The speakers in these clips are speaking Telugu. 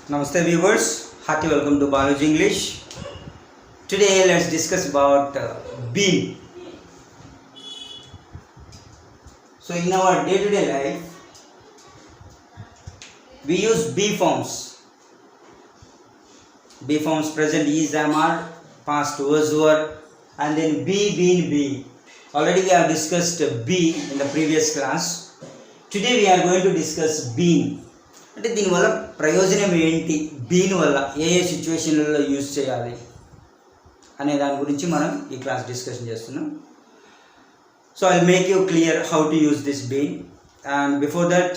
Namaste viewers, hearty welcome to Biology English. Today let's discuss about been. So in our day-to-day life, we use be forms. Be forms present is, am, are, past was, were, and then be, been, be. Already we have discussed be in the previous class. Today we are going to discuss been. అంటే దీనివల్ల ప్రయోజనం ఏంటి, బీన్ వల్ల ఏ ఏ సిచ్యువేషన్లలో యూజ్ చేయాలి అనే దాని గురించి మనం ఈ క్లాస్ డిస్కషన్ చేస్తున్నాం. So I make you clear how to use this been. And before that,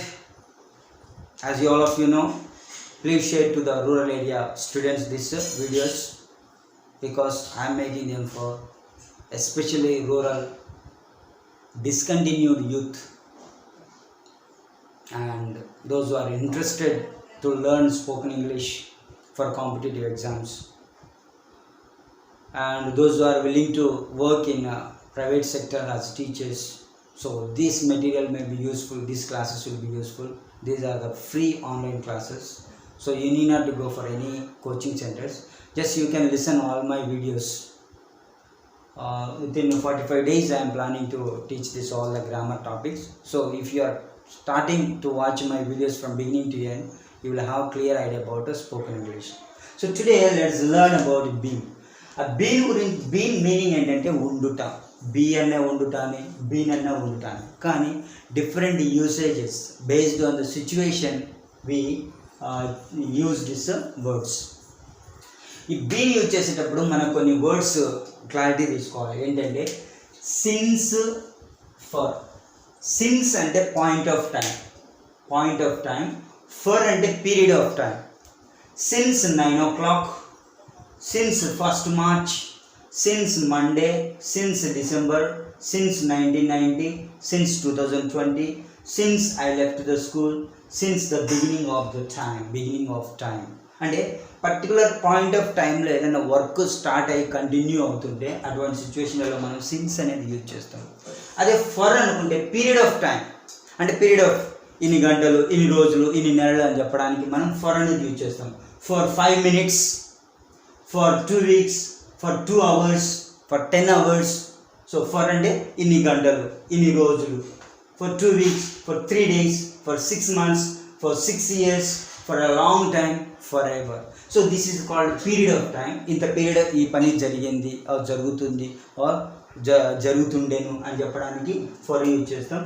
as you all of you know, please share to the rural area students this videos because I'm making them for especially rural discontinued youth and those who are interested to learn spoken English for competitive exams and those who are willing to work in a private sector as teachers. So this material may be useful, these classes will be useful. These are the free online classes, so you need not to go for any coaching centers. Just you can listen all my videos. Within 45 days I am planning to teach this all the grammar topics. So if you are starting to watch my videos from beginning to end, you will have clear idea about the spoken English. So today let's learn about being. A being గురించి being meaning ఏంటంటే ఉండుట. be అనే ఉండుటాని, being అనే ఉండుటాని, కానీ different usages based on the situation we use these words. ఈ బీన్ యూజ్ చేసేటప్పుడు మనం కొన్ని వర్డ్స్ క్లారిటీ తీసుకోవాలి. ఏంటంటే సిన్స్, ఫర్. సిన్స్ అంటే పాయింట్ ఆఫ్ టైం, ఫర్ అంటే period of time. Since 9 o'clock, since 1st March, since Monday, since December, since 1990, since 2020, since I left the school, since the beginning of time. అంటే పర్టికులర్ పాయింట్ ఆఫ్ టైంలో ఏదైనా వర్క్ స్టార్ట్ అయ్యి కంటిన్యూ అవుతుంటే అటువంటి సిచ్యువేషన్లలో మనం సిన్స్ అనేది యూజ్ చేస్తాం. అదే ఫర్ అనుకుంటే పీరియడ్ ఆఫ్ టైం, అంటే పీరియడ్ ఆఫ్ ఇన్ని గంటలు, ఇన్ని రోజులు, ఇన్ని నెలలు అని చెప్పడానికి మనం ఫర్ అనేది యూజ్ చేస్తాం. For 5 minutes, for 2 weeks, for 2 hours, for 10 hours. So for అంటే ఇన్ని గంటలు, ఇన్ని రోజులు. For 2 weeks, for 3 days, for 6 months, for 6 years, for a long time, for ever. So this is called period of time. ఇంత పీరియడ్ ఈ పని జరిగింది, జరుగుతుంది, జరుగుతుండేను అని చెప్పడానికి ఫర్ యూజ్ చేస్తాం.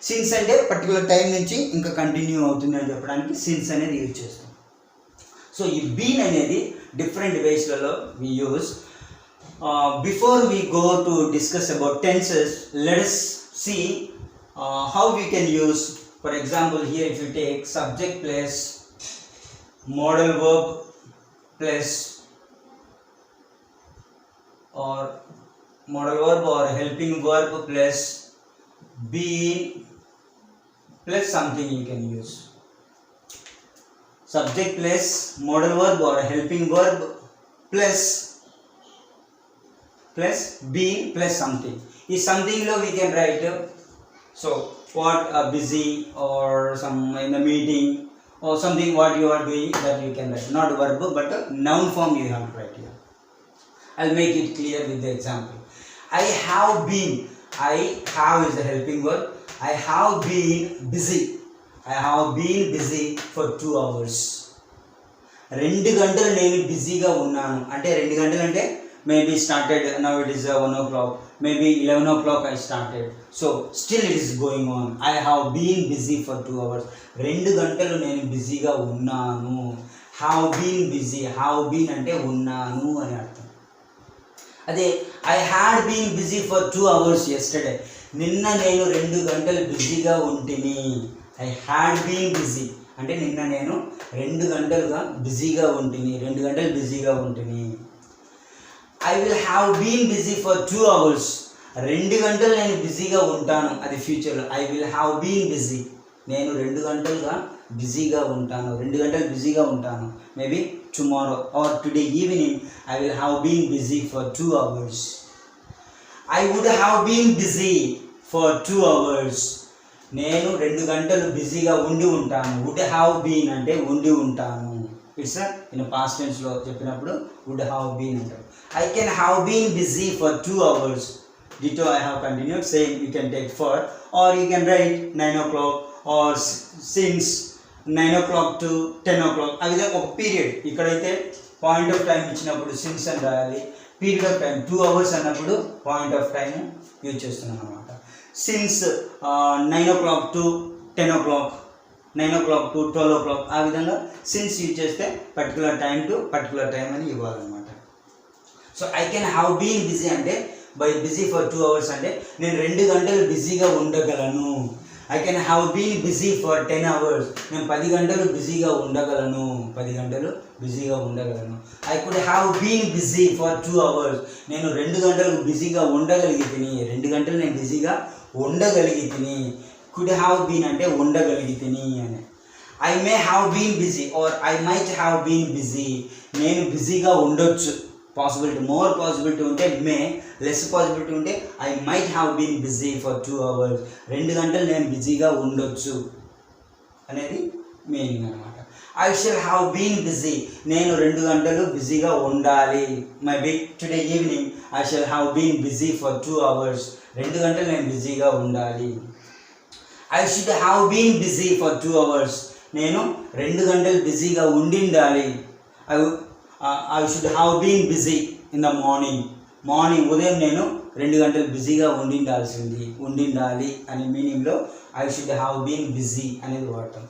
సిన్స్ అంటే పర్టికులర్ టైం నుంచి ఇంకా కంటిన్యూ అవుతుంది అని చెప్పడానికి సిన్స్ అనేది యూజ్ చేస్తాం. సో ఈ బీన్ అనేది డిఫరెంట్ వేస్లలో we use. Before we go to discuss about tenses, let us see how we can use. For example, here if you take subject plus modal verb plus or modal verb or helping verb plus being plus something you can use. Subject plus modal verb or helping verb plus being plus something. Is something lo we can write. So what busy or some in the meeting or something what you are doing, that you can write. Not verb but a noun form you have to write here. I'll make it clear with the example. I have been. I have is the helping verb. I have been busy. I have been busy for 2 hours. 2 గంటలు నేను బిజీగా ఉన్నాను. అంటే 2 గంటలు అంటే maybe started, now it is 1 o'clock, maybe 11 o'clock I started, so still it is going on. I have been busy for 2 hours. 2 గంటలు నేను బిజీగా ఉన్నాను. have been busy, have been అంటే ఉన్నాను అని అర్థం. అదే I had been busy for 2 hours yesterday. నిన్న నేను 2 గంటలు బిజీగా ఉంటిని. I had been busy అంటే నిన్న నేను 2 గంటలుగా బిజీగా ఉంటిని, 2 గంటలు బిజీగా ఉంటిని. I will have been busy for 2 hours. 2 గంటలు నేను బిజీగా ఉంటాను, అది ఫ్యూచర్లో. I will have been busy. నేను 2 గంటలుగా బిజీగా ఉంటాను, 2 గంటలు బిజీగా ఉంటాను. Maybe tomorrow or today evening I will have been busy for 2 hours. I would have been busy for 2 hours. నేను 2 గంటలు బిజీగా ఉండి ఉంటాను. వుడ్ హ్యావ్ బీన్ అంటే ఉండి ఉంటాను. ఇట్స్ ఇన్ పాస్ట్ టెన్స్లో చెప్పినప్పుడు వుడ్ హ్యావ్ బీన్ అంటారు. I can have been busy for 2 hours. Ditto I have continued. Same you can take for, or you can write 9 o'clock or since 9 o'clock to 10 o'clock. ఆ విధంగా ఒక పీరియడ్ ఇక్కడైతే పాయింట్ ఆఫ్ టైం ఇచ్చినప్పుడు సిన్స్ అని రాయాలి. పీరియడ్ ఆఫ్ టైం 2 hours అన్నప్పుడు పాయింట్ ఆఫ్ టైం యూజ్ చేస్తున్నాం అనమాట. Since 9 o'clock to 10 o'clock, 9 o'clock to 12 o'clock, ఆ విధంగా సిన్స్ యూజ్ చేస్తే particular time to particular time అని ఇవ్వాలన్నమాట. So I can have been busy అంటే బై బిజీ ఫర్ 2 hours అంటే నేను 2 గంటలు బిజీగా ఉండగలను. I can have been busy for 10 hours, నేను 10 గంటలు బిజీగా ఉండగలను. 10 గంటలు బిజీగా ఉండగలను. I could have been busy for 2 hours, నేను 2 గంటలు బిజీగా ఉండగలిగి తిని. 2 గంటలు నేను బిజీగా ఉండగలిగి తిని. కుడ్ హ్యావ్ బీన్ అంటే ఉండగలిగి తిని అని. I may have been busy or I might have been busy, నేను బిజీగా ఉండొచ్చు. పాసిబిలిటీ మోర్ పాసిబిలిటీ ఉంటే మే, లెస్ పాసిబిలిటీ ఉంటే I might have been busy for 2 hours, 2 గంటలు నేను బిజీగా ఉండొచ్చు అనేది మీనింగ్ అనమాట. I shall have been busy, నేను 2 గంటలు బిజీగా ఉండాలి. Maybe today evening I shall have been busy for 2 hours, 2 గంటలు నేను బిజీగా ఉండాలి. I should have been busy for 2 hours, నేను 2 గంటలు బిజీగా ఉండిండాలి. I should have been busy in the morning ఉదయం నేను 2 గంటలు బిజీగా ఉండిండాలి అనే మీనింగ్లో I should have been busy అనేది వాడతాం.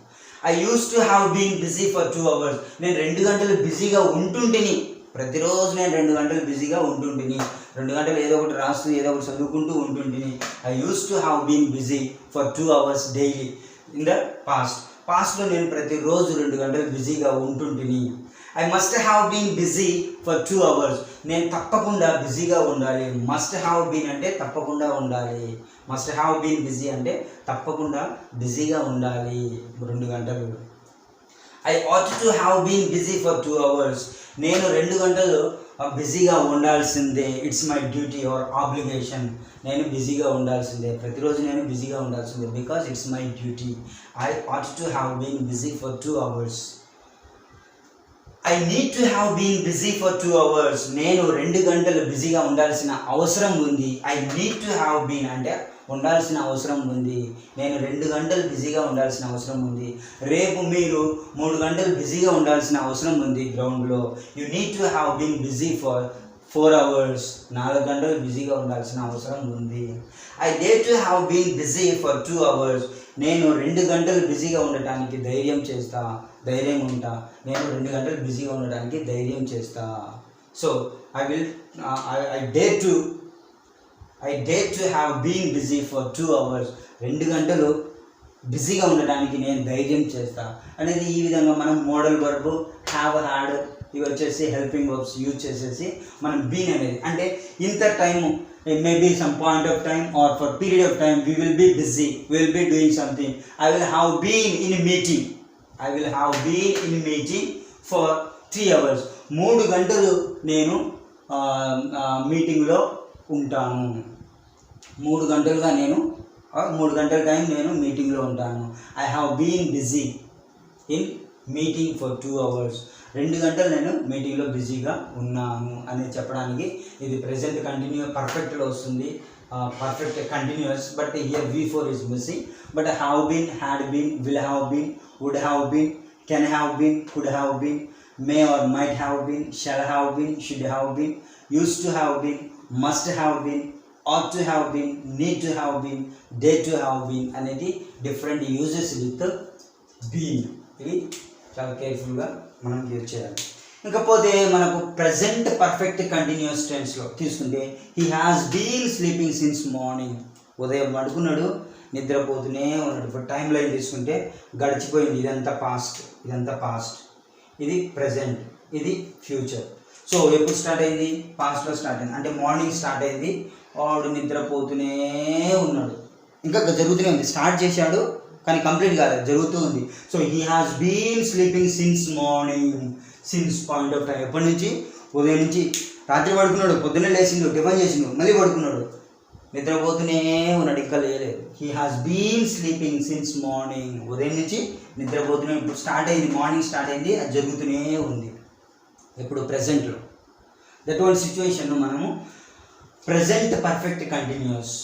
I use to have been busy for 2 hours, నేను 2 గంటలు బిజీగా ఉంటుంటిని. ప్రతిరోజు నేను 2 గంటలు బిజీగా ఉంటుంటిని. 2 గంటలు ఏదో ఒకటి రాస్తూ ఏదో ఒకటి చదువుకుంటూ ఉంటుంటిని. I use to have been busy for 2 hours daily in the పాస్ట్లో నేను ప్రతిరోజు 2 గంటలు బిజీగా ఉంటుంటిని. I must have been busy for 2 hours, నేను తప్పకుండా బిజీగా ఉండాలి. మస్ట్ హ్యావ్ బీన్ అంటే తప్పకుండా ఉండాలి. మస్ట్ హ్యావ్ బీన్ బిజీ అంటే తప్పకుండా బిజీగా ఉండాలి 2 గంటలు. I ought to have been busy for 2 hours, నేను 2 గంటలు బిజీగా ఉండాల్సిందే. It's my duty or obligation, నేను బిజీగా ఉండాల్సిందే. ప్రతిరోజు నేను బిజీగా ఉండాల్సిందే. Because it's my duty. I ought to have been busy for 2 hours. I need to have been busy for 2 hours, నేను 2 గంటలు బిజీగా ఉండాల్సిన అవసరం ఉంది. I need to have been అంటే ఉండాల్సిన అవసరం ఉంది. నేను 2 గంటలు బిజీగా ఉండాల్సిన అవసరం ఉంది. రేపు మీరు 3 గంటలు బిజీగా ఉండాల్సిన అవసరం ఉంది గ్రౌండ్లో. You need to have been busy for 4 hours, 4 గంటలు బిజీగా ఉండాల్సిన అవసరం ఉంది. I dare to have been busy for 2 hours, నేను 2 గంటలు బిజీగా ఉండటానికి ధైర్యం ఉంటా. నేను 2 గంటలు బిజీగా ఉండడానికి ధైర్యం చేస్తా. So I dare to have been busy for 2 hours, 2 గంటలు బిజీగా ఉండడానికి నేను ధైర్యం చేస్తా అనేది. ఈ విధంగా మనం మోడల్ వర్బ్, హ్యావ్, హ్యాడ్ ఇవి వచ్చేసి హెల్పింగ్ వర్బ్స్ యూజ్ చేసేసి మనం బీన్ అనేది అంటే ఇంత time, maybe some point of time or for period of time we will be busy, we will be doing something. I will have been in a meeting for 3 hours, 3 గంటలు నేను మీటింగ్లో ఉంటాను. 3 గంటలుగా నేను 3 గంటల టైం నేను మీటింగ్లో ఉంటాను. I have been busy in meeting for 2 hours, 2 గంటలు నేను మీటింగ్లో బిజీగా ఉన్నాను అని చెప్పడానికి ఇది ప్రెజెంట్ పర్ఫెక్ట్లో వస్తుంది. Perfect continuous, but here V4 is missing. But have been, had been, will have been, would have been, can have been, could have been, may or might have been, shall have been, should have been, used to have been, must have been, ought to have been, need to have been, dare to have been అనేది డిఫరెంట్ యూజెస్ విత్ బీన్. ఇవి చాలా కేర్ఫుల్గా మనం యూజ్ చేయాలి. ఇకపోతే మనకు ప్రజెంట్ పర్ఫెక్ట్ కంటిన్యూస్ టెన్స్లో తీసుకుంటే he has been sleeping since morning, ఉదయం పడుకున్నాడు, నిద్రపోతూనే ఉన్నాడు. ఇప్పుడు టైం లైన్ తీసుకుంటే గడిచిపోయింది, ఇదంతా పాస్ట్, ఇది ప్రజెంట్, ఇది ఫ్యూచర్. సో ఎప్పుడు స్టార్ట్ అయింది? పాస్ట్లో స్టార్ట్ అయింది. అంటే మార్నింగ్ స్టార్ట్ అయింది, వాడు నిద్రపోతూనే ఉన్నాడు, ఇంకా జరుగుతూనే ఉంది. స్టార్ట్ చేశాడు కానీ కంప్లీట్ కాలేదు, జరుగుతూ ఉంది. So he has been sleeping since morning, since point of time, ఎప్పటి నుంచి? ఉదయం నుంచి. రాత్రి పడుకున్నాడు, పొద్దున్నే లేచిండు, టిఫిన్ చేసిండు, మళ్ళీ పడుకున్నాడు, నిద్రపోతూనే ఉన్నాడు, ఇంకా లేలేదు. He has been sleeping since morning, ఉదయం నుంచి నిద్రపోతూనే ఇప్పుడు స్టార్ట్ అయింది, మార్నింగ్ స్టార్ట్ అయింది, అది జరుగుతూనే ఉంది ఇప్పుడు ప్రెజెంట్లో. దట్ వన్ సిచ్యువేషన్ మనము ప్రెజెంట్ పర్ఫెక్ట్ కంటిన్యూస్.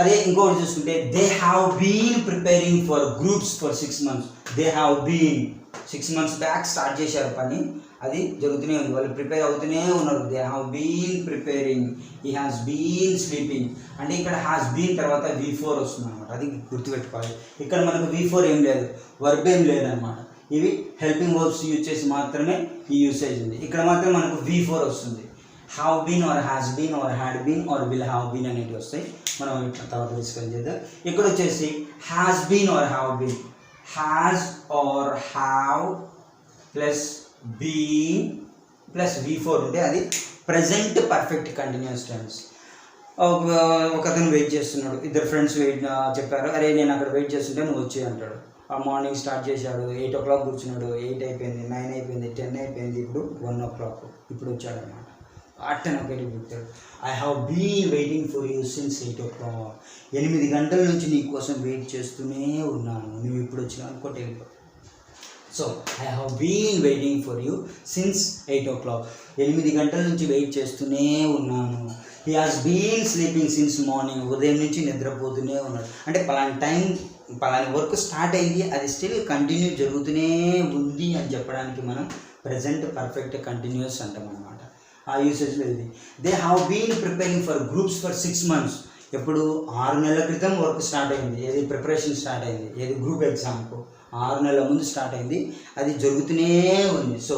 అదే ఇంకోటి చూసుకుంటే they have been preparing for groups for 6 months. They have been 6 months back start చేశారు పని, అది జరుగుతూనే ఉంది, వాళ్ళు ప్రిపేర్ అవుతూనే ఉన్నారు. They have been preparing, he has been sleeping. అంటే ఇక్కడ హ్యాస్ బీన్ తర్వాత V4 వస్తుంది అనమాట, అది గుర్తుపెట్టుకోవాలి. ఇక్కడ మనకు V4 ఏం లేదు, వర్బ్ ఏం లేదనమాట. ఇవి హెల్పింగ్ వర్బ్స్ యూజ్ చేసి మాత్రమే ఈ యూసేజ్ ఉంది. ఇక్కడ మాత్రం మనకు V4 వస్తుంది. Have been or has been or had been or will have been అనేవి వస్తాయి, మనం తర్వాత డిస్కస్ చేద్దాం. ఇక్కడ వచ్చేసి has been or have been, has or have plus been plus V4 ఉంటే అది ప్రజెంట్ పర్ఫెక్ట్ కంటిన్యూస్ టెన్స్. ఒక అతను వెయిట్ చేస్తున్నాడు, ఇద్దరు ఫ్రెండ్స్ చెప్పారు, అరే నేను అక్కడ వెయిట్ చేస్తుంటే నువ్వు వచ్చి అంటాడు. ఆ మార్నింగ్ స్టార్ట్ చేశాడు, 8 o'clock కూర్చున్నాడు, 8 అయిపోయింది, 9 అయిపోయింది, 10 అయిపోయింది, ఇప్పుడు 1 o'clock ఇప్పుడు వచ్చాడు అనమాట. అట్టని ఒకటి చెప్తాడు, I have been waiting for you since 8 o'clock. 8 గంటల నుంచి నీ కోసం వెయిట్ చేస్తూనే ఉన్నాను, నువ్వు ఇప్పుడు వచ్చినావు అనుకోటి వెళ్ళిపో. So I have been waiting for you since 8 o'clock. 8 గంటల నుంచి వెయిట్ చేస్తూనే ఉన్నాను. He has been sleeping since morning. ఉదయం నుంచి నిద్రపోతూనే ఉన్నాడు. అంటే పలానా టైం పలానా వర్క్ స్టార్ట్ అయింది, అది స్టిల్ కంటిన్యూ జరుగుతూనే ఉంది అని చెప్పడానికి మనం ప్రజెంట్ పర్ఫెక్ట్ కంటిన్యూస్ అంటాం అనమాట. ఆ యూసేజ్లో ఇది. They have been preparing for groups for 6 months. ఎప్పుడు 6 నెలల క్రితం వర్క్ స్టార్ట్ అయింది, ఏది ప్రిపరేషన్ స్టార్ట్ అయింది, ఏది గ్రూప్ ఎగ్జామ్కు 6 నెలల ముందు స్టార్ట్ అయింది, అది జరుగుతూనే ఉంది. So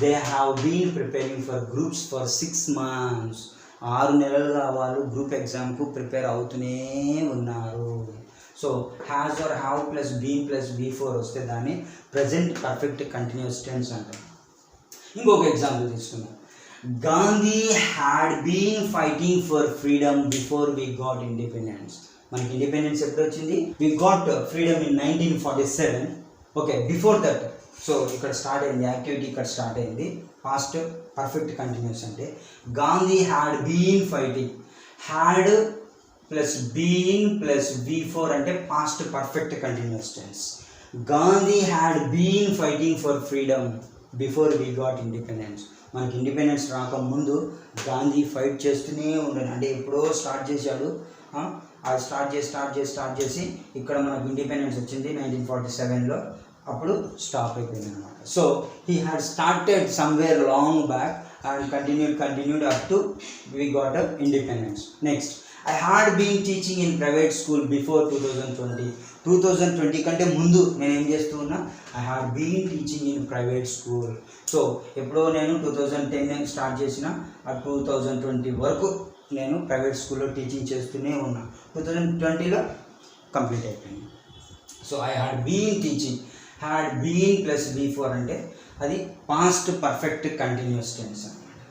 they have been preparing for groups for 6 months. 6 నెలలుగా వాళ్ళు గ్రూప్ ఎగ్జామ్కు ప్రిపేర్ అవుతూనే ఉన్నారు. So has or have plus been plus V4 వస్తే దాన్ని ప్రజెంట్ పర్ఫెక్ట్ కంటిన్యూస్ టెన్స్ అంటాం. ఇంకొక ఎగ్జాంపుల్ తీసుకున్నాం. Gandhi had been fighting for freedom before we got independence. మనకి ఇండిపెండెన్స్ ఎప్పుడు వచ్చింది? We got freedom in 1947. Okay, before that. So ఇక్కడ స్టార్ట్ అయింది యాక్టివిటీ, ఇక్కడ స్టార్ట్ అయింది. పాస్ట్ పర్ఫెక్ట్ కంటిన్యూస్ అంటే Gandhi had been fighting. Had plus been plus V4 అంటే past perfect continuous tense. Gandhi had been fighting for freedom before we got independence. మనకి ఇండిపెండెన్స్ రాకముందు గాంధీ ఫైట్ చేస్తూనే ఉన్నాడు. అంటే ఎప్పుడో స్టార్ట్ చేశాడు, అది స్టార్ట్ చేసి ఇక్కడ మనకు ఇండిపెండెన్స్ వచ్చింది 1947లో, అప్పుడు స్టాప్ అయిపోయింది అనమాట. So he had started somewhere long back and continued up to we got a independence. Next, I had been teaching in private school before 2020. 2020 కంటే ముందు నేను ఏం చేస్తూ ఉన్నా? I had been teaching in private school. So ఎప్పుడో నేను 2010 స్టార్ట్ చేసిన, ఆ 2020 వరకు నేను ప్రైవేట్ స్కూల్లో టీచింగ్ చేస్తూనే ఉన్నా. 2020లో కంప్లీట్ అయిపోయింది. So I had been teaching, had been plus V4 అంటే అది పాస్ట్ పర్ఫెక్ట్ కంటిన్యూస్ టెన్స్ అనమాట.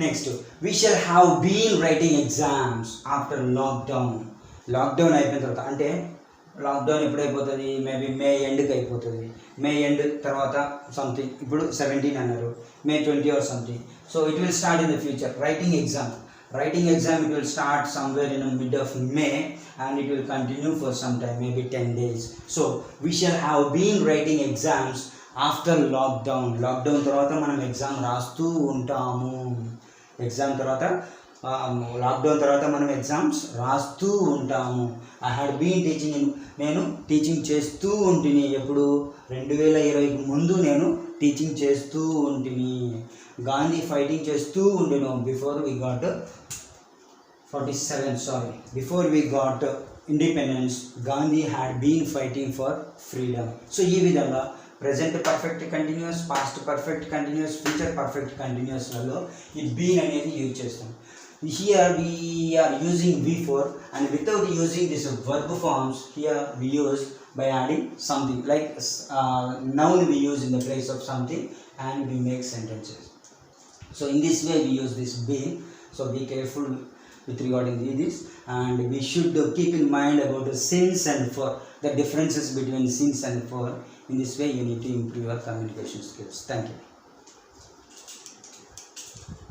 Next, we shall have been writing exams after lockdown. Lockdown అయిపోయిన తర్వాత, అంటే లాక్డౌన్ ఎప్పుడు అయిపోతుంది? మేబీ మే ఎండ్కి అయిపోతుంది. మే ఎండ్ తర్వాత సంథింగ్, ఇప్పుడు 17 అన్నారు, May 20 or something. So it will start in the future. Writing exam, it will start somewhere in the mid of May and it will continue for some time, maybe 10 days. So we shall have been writing exams after lockdown. Lockdown తర్వాత మనం ఎగ్జామ్ రాస్తూ ఉంటాము. ఎగ్జామ్ తర్వాత లాక్డౌన్ తర్వాత మనం ఎగ్జామ్స్ రాస్తూ ఉంటాము. ఐ హ్యాడ్ బీన్ టీచింగ్, నేను టీచింగ్ చేస్తూ ఉంటుంది. ఎప్పుడు? 2020కి ముందు నేను టీచింగ్ చేస్తూ ఉంటుంది. గాంధీ ఫైటింగ్ చేస్తూ ఉండేను before we got 47, sorry, before we got independence Gandhi had been fighting for freedom. So ఈ విధంగా present perfect continuous, past perfect continuous, future perfect కంటిన్యూస్లలో ఈ బీన్ అనేది యూజ్ చేస్తాం. Here we are using V4 and without using this verb forms, here we use by adding something like noun we use in the place of something and we make sentences. So in this way we use this been. So be careful with regarding this, and we should keep in mind about the since and for, the differences between since and for. In this way you need to improve your communication skills. Thank you.